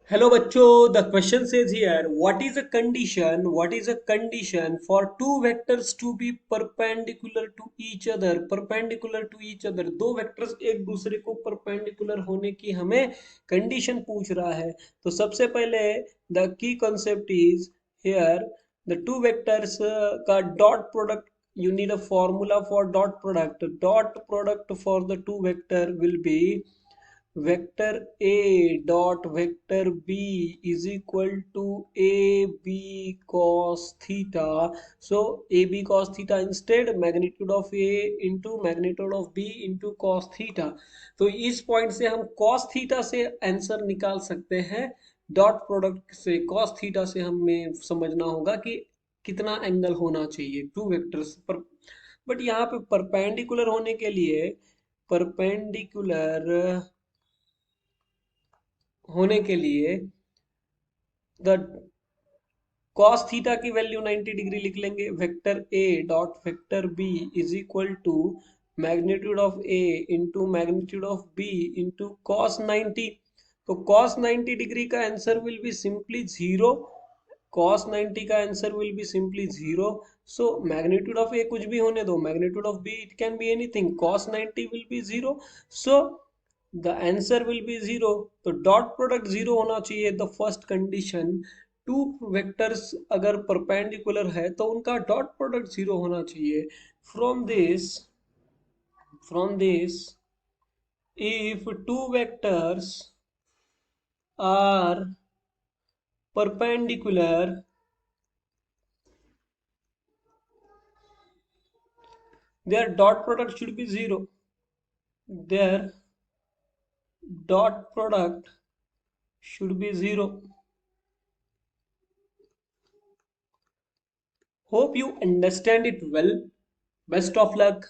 Hello bachcho, the question says here, what is a condition for two vectors to be perpendicular to each other, दो vectors एक दूसरे को perpendicular होने की हमें कंडीशन पूछ रहा है। तो सबसे पहले the key concept is here the two vectors का dot product, you need a formula for dot product for the two vector will be vector A dot vector B is equal to AB cos theta. So AB cos theta instead magnitude of A into magnitude of B into cos theta. तो इस point से हम cos theta से answer निकाल सकते हैं। Dot product से cos theta से हमें समझना होगा कि कितना एंगल होना चाहिए टू वेक्टर्स पर। बट यहाँ पे परपेंडिकुलर होने के लिए परपेंडिकुलर होने के लिए द cos थीटा की वैल्यू 90 डिग्री लिख लेंगे। Vector A dot vector B is equal to magnitude of A into magnitude of B into cos 90। तो cos 90 डिग्री का answer will be simply zero. cos 90 का answer will be simply zero. So magnitude of A कुछ भी होने दो, magnitude of B it can be anything, cos 90 will be zero. So the answer will be zero. तो dot product zero होना चाहिए, the first condition. Two vectors अगर perpendicular है तो उनका डॉट प्रोडक्ट जीरो होना चाहिए। From this if two vectors are perpendicular, their dot product should be zero. Their dot product should be zero. Hope you understand it well. Best of luck.